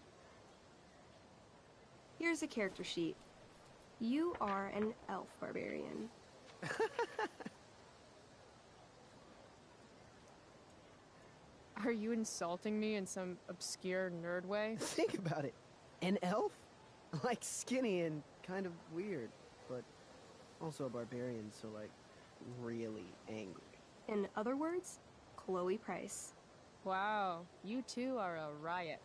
Here's a character sheet. You are an elf barbarian. Are you insulting me in some obscure nerd way? Think about it. An elf? Like skinny and kind of weird, but also a barbarian, so like really angry. In other words, Chloe Price. Wow, you two are a riot.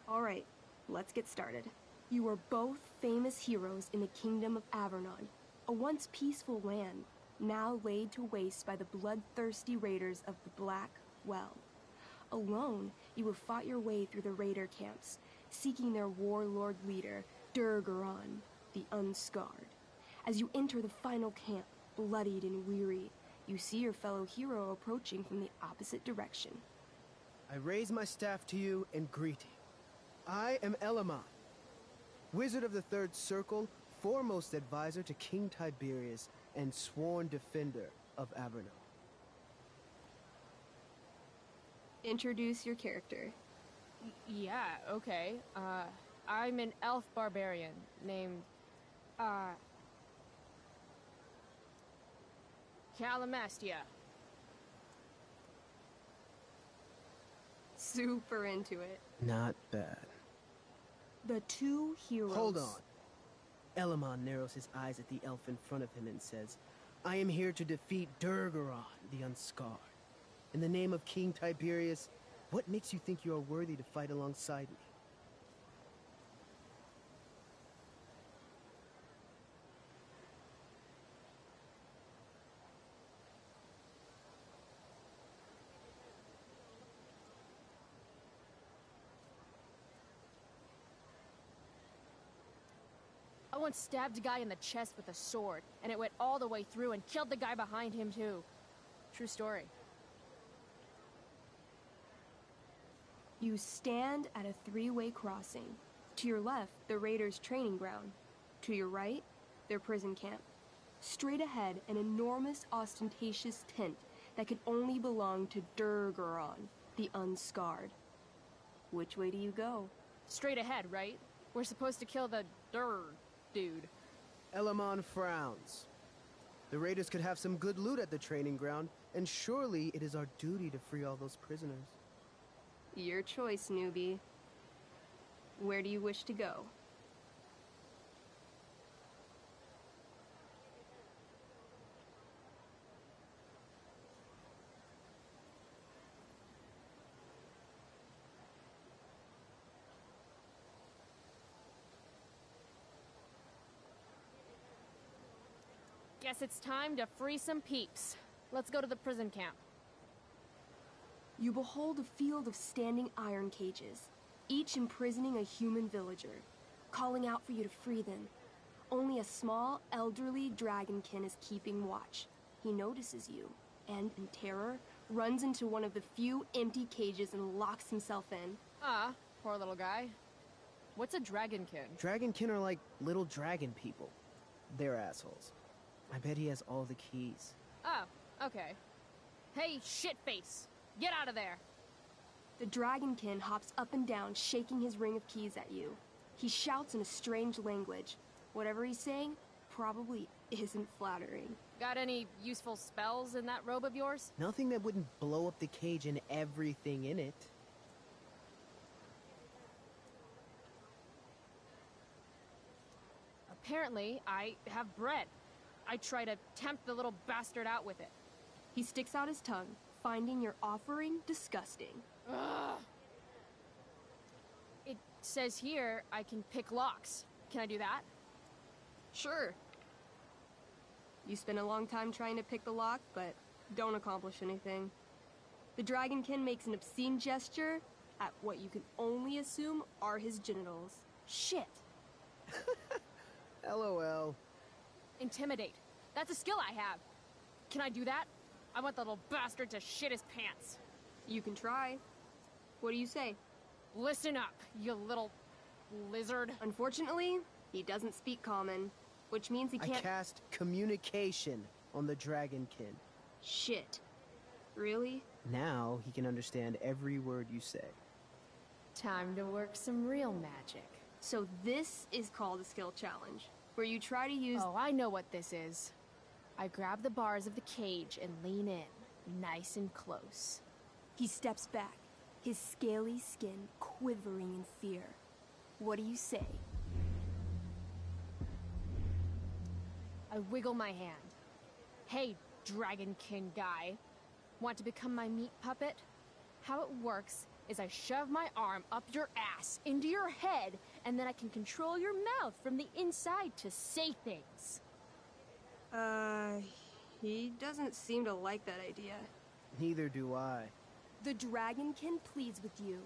All right, let's get started. You are both famous heroes in the Kingdom of Avernon, a once peaceful land, now laid to waste by the bloodthirsty raiders of the Black Well. Alone, you have fought your way through the raider camps, seeking their warlord leader, Durgaron. the Unscarred. As you enter the final camp, bloodied and weary, you see your fellow hero approaching from the opposite direction. I raise my staff to you in greeting. I am Elamon, Wizard of the Third Circle, foremost advisor to King Tiberius, and sworn defender of Averno. Introduce your character. Yeah, okay. I'm an elf barbarian named, Calamastia. Super into it. Not bad. The two heroes. Hold on. Elamon narrows his eyes at the elf in front of him and says, I am here to defeat Durgaron, the Unscarred. In the name of King Tiberius, what makes you think you are worthy to fight alongside me? I once stabbed a guy in the chest with a sword, and it went all the way through and killed the guy behind him too. True story. You stand at a three-way crossing. To your left, the Raiders' training ground. To your right, their prison camp. Straight ahead, an enormous, ostentatious tent that could only belong to Durgaron, the Unscarred. Which way do you go? Straight ahead, right? We're supposed to kill the dude. Elamon frowns. The Raiders could have some good loot at the training ground, and surely it is our duty to free all those prisoners. Your choice, newbie. Where do you wish to go? Guess it's time to free some peeps. Let's go to the prison camp. You behold a field of standing iron cages, each imprisoning a human villager, calling out for you to free them. Only a small, elderly dragonkin is keeping watch. He notices you, and in terror, runs into one of the few empty cages and locks himself in. Ah, poor little guy. What's a dragonkin? Dragonkin are like little dragon people. They're assholes. I bet he has all the keys. Oh, okay. Hey, shitface! Get out of there! The dragonkin hops up and down, shaking his ring of keys at you. He shouts in a strange language. Whatever he's saying probably isn't flattering. Got any useful spells in that robe of yours? Nothing that wouldn't blow up the cage and everything in it. Apparently, I have bread. I try to tempt the little bastard out with it. He sticks out his tongue, finding your offering disgusting. Ugh. It says here I can pick locks. Can I do that? Sure. You spend a long time trying to pick the lock, but don't accomplish anything. The dragonkin makes an obscene gesture at what you can only assume are his genitals. Shit. LOL. Intimidate. That's a skill I have. Can I do that? I want the little bastard to shit his pants. You can try. What do you say? Listen up, you little lizard. Unfortunately, he doesn't speak common, which means he can't— I cast communication on the dragonkin. Shit. Really? Now he can understand every word you say. Time to work some real magic. So this is called a skill challenge, where you try to use— Oh, I know what this is. I grab the bars of the cage and lean in, nice and close. He steps back, his scaly skin quivering in fear. What do you say? I wiggle my hand. Hey, dragonkin guy. Want to become my meat puppet? How it works is I shove my arm up your ass into your head, and then I can control your mouth from the inside to say things. He doesn't seem to like that idea. Neither do I. The dragonkin pleads with you.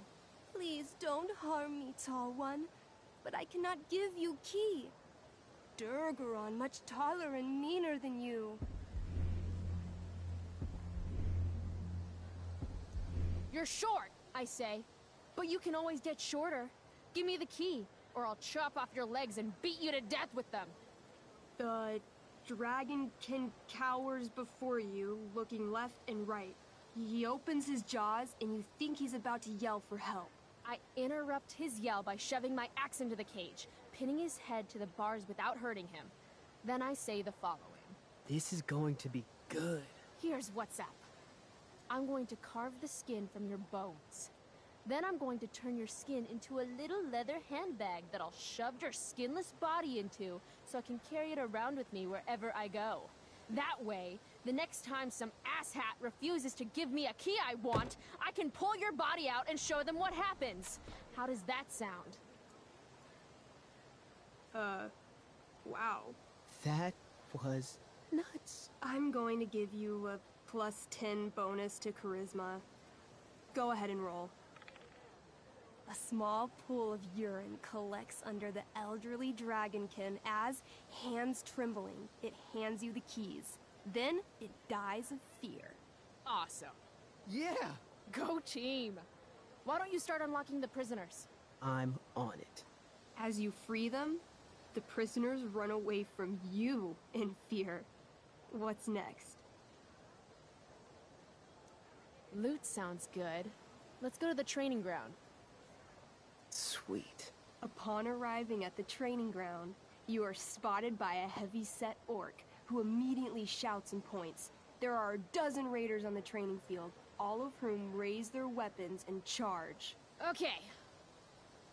Please don't harm me, tall one, but I cannot give you key. Durgaron, much taller and meaner than you. You're short, I say. But you can always get shorter. Give me the key, or I'll chop off your legs and beat you to death with them. The dragonkin cowers before you, looking left and right. He opens his jaws, and you think he's about to yell for help. I interrupt his yell by shoving my axe into the cage, pinning his head to the bars without hurting him. Then I say the following. This is going to be good. Here's what's up. I'm going to carve the skin from your bones. Then I'm going to turn your skin into a little leather handbag that I'll shove your skinless body into so I can carry it around with me wherever I go. That way, the next time some asshat refuses to give me a key I want, I can pull your body out and show them what happens. How does that sound? Wow. That was nuts. I'm going to give you a +10 bonus to charisma. Go ahead and roll. A small pool of urine collects under the elderly dragonkin as, hands trembling, it hands you the keys. Then it dies of fear. Awesome. Yeah! Go team! Why don't you start unlocking the prisoners? I'm on it. As you free them, the prisoners run away from you in fear. What's next? Loot sounds good. Let's go to the training ground. Sweet. Upon arriving at the training ground, you are spotted by a heavy-set orc who immediately shouts and points. There are a dozen raiders on the training field, all of whom raise their weapons and charge. Okay.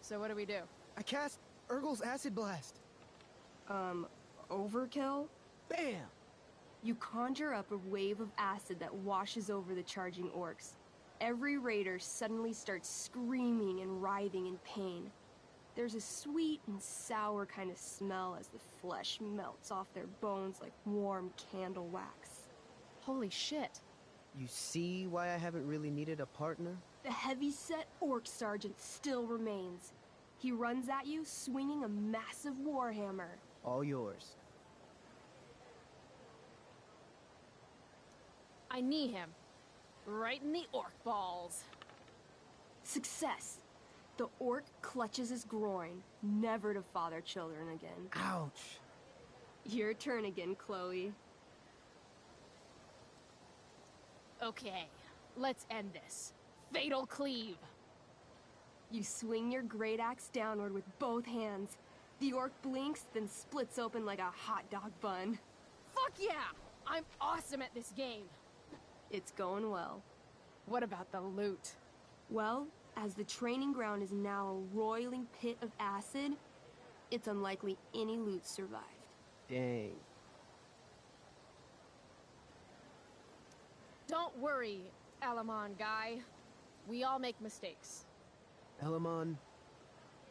So what do we do? I cast Urgel's Acid Blast. Overkill? Bam! You conjure up a wave of acid that washes over the charging orcs. Every raider suddenly starts screaming and writhing in pain. There's a sweet and sour kind of smell as the flesh melts off their bones like warm candle wax. Holy shit. You see why I haven't really needed a partner? The heavy-set orc sergeant still remains. He runs at you, swinging a massive warhammer. All yours. I knee him. Right in the orc balls. Success! The orc clutches his groin, never to father children again. Ouch! Your turn again, Chloe. Okay, let's end this. Fatal cleave! You swing your great axe downward with both hands. The orc blinks, then splits open like a hot dog bun. Fuck yeah! I'm awesome at this game! It's going well. What about the loot? Well, as the training ground is now a roiling pit of acid, it's unlikely any loot survived. Dang. Don't worry, Alamon guy. We all make mistakes. Elamon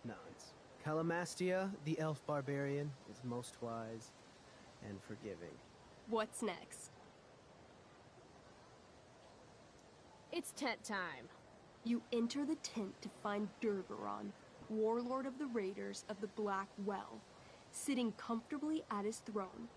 nods. Calamastia, the elf barbarian, is most wise and forgiving. What's next? It's tent time. You enter the tent to find Durgaron, warlord of the Raiders of the Black Well, sitting comfortably at his throne.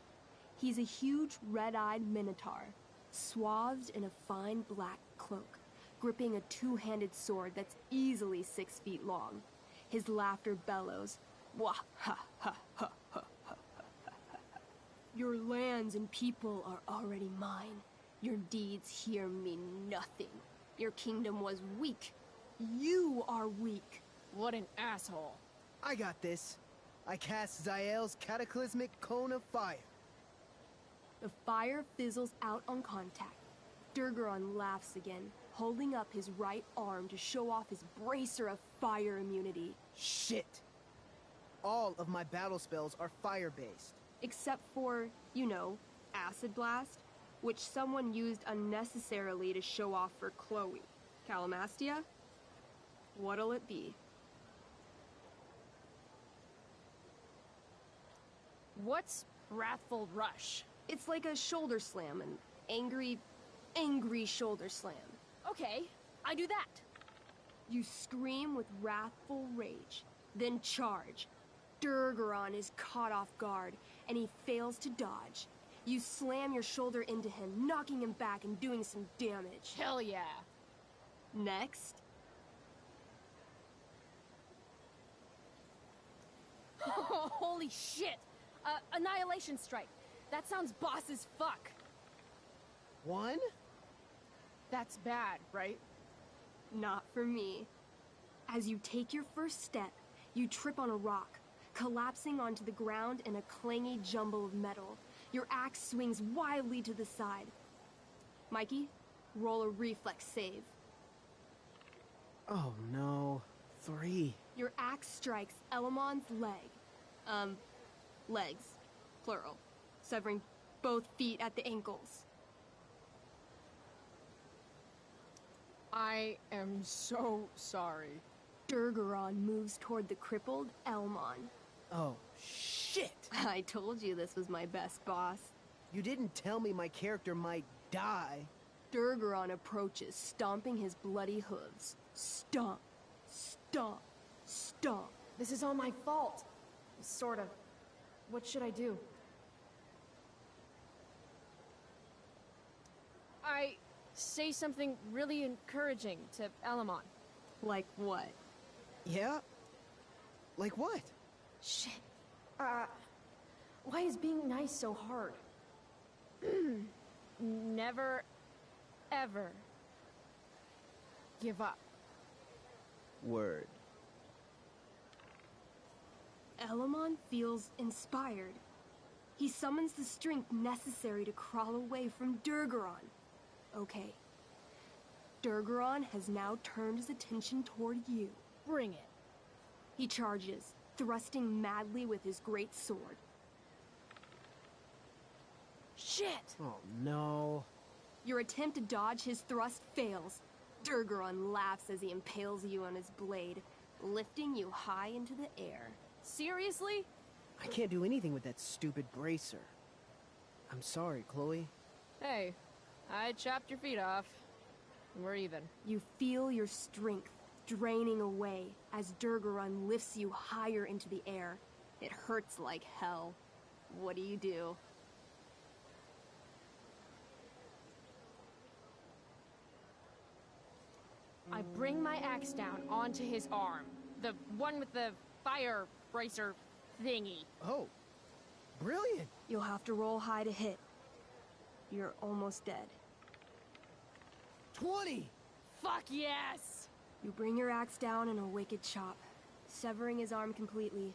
He's a huge red-eyed minotaur, swathed in a fine black cloak, gripping a two-handed sword that's easily 6 feet long. His laughter bellows, wah ha ha ha ha ha ha. Your lands and people are already mine. Your deeds here mean nothing. Your kingdom was weak. You are weak. What an asshole. I got this. I cast Zael's cataclysmic cone of fire. The fire fizzles out on contact. Durgaron laughs again, holding up his right arm to show off his bracer of fire immunity. Shit! All of my battle spells are fire-based. Except for, you know, Acid Blast, which someone used unnecessarily to show off for Chloe. Calamastia? What'll it be? What's Wrathful Rush? It's like a shoulder slam, an angry shoulder slam. Okay, I do that. You scream with wrathful rage, then charge. Durgaron is caught off guard. and he fails to dodge. You slam your shoulder into him, knocking him back and doing some damage. Hell yeah. Next. Holy shit! Annihilation Strike. That sounds boss as fuck. One? That's bad, right? Not for me. As you take your first step, you trip on a rock, collapsing onto the ground in a clangy jumble of metal. Your axe swings wildly to the side. Mikey, roll a reflex save. Oh no. 3. Your axe strikes Elamon's leg. Legs. Plural. Severing both feet at the ankles. I am so sorry. Durgaron moves toward the crippled Elmon. Oh, shit! I told you this was my best boss. You didn't tell me my character might die. Durgaron approaches, stomping his bloody hooves. Stomp, stomp, stomp. This is all my fault. Sort of. What should I do? I say something really encouraging to Elamon. Like what? Yeah? Like what? Shit. Why is being nice so hard? Never, ever give up. Word. Elamon feels inspired. He summons the strength necessary to crawl away from Durgaron. Okay. Durgaron has now turned his attention toward you. Bring it. He charges, thrusting madly with his great sword. Shit! Oh no. Your attempt to dodge his thrust fails. Durgaron laughs as he impales you on his blade, lifting you high into the air. Seriously? I can't do anything with that stupid bracer. I'm sorry, Chloe. Hey, I chopped your feet off. We're even. You feel your strength draining away as Durgaron lifts you higher into the air. It hurts like hell. What do? I bring my axe down onto his arm. The one with the fire bracer thingy. Oh, brilliant. You'll have to roll high to hit. You're almost dead. 20! Fuck yes! You bring your axe down in a wicked chop, severing his arm completely.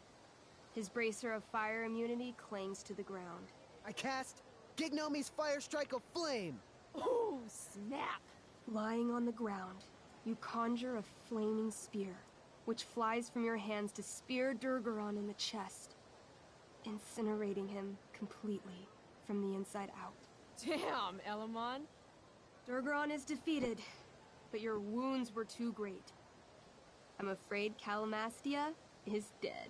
His bracer of fire immunity clings to the ground. I cast Gignomi's Fire Strike of Flame! Ooh, snap! Lying on the ground, you conjure a flaming spear, which flies from your hands to spear Durgaron in the chest, incinerating him completely from the inside out. Damn, Elamon. Durgaron is defeated, but your wounds were too great. I'm afraid Calamastia is dead.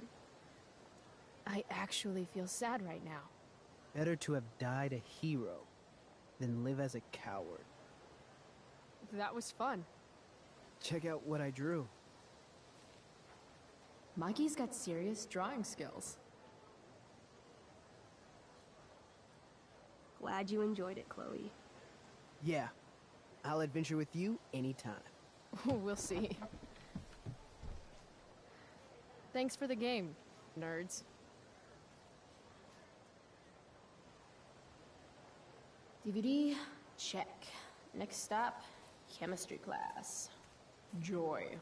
I actually feel sad right now. Better to have died a hero than live as a coward. That was fun. Check out what I drew. Mikey's got serious drawing skills. Glad you enjoyed it, Chloe. Yeah, I'll adventure with you anytime. We'll see. Thanks for the game, nerds. DVD, check. Next stop, chemistry class. Joy.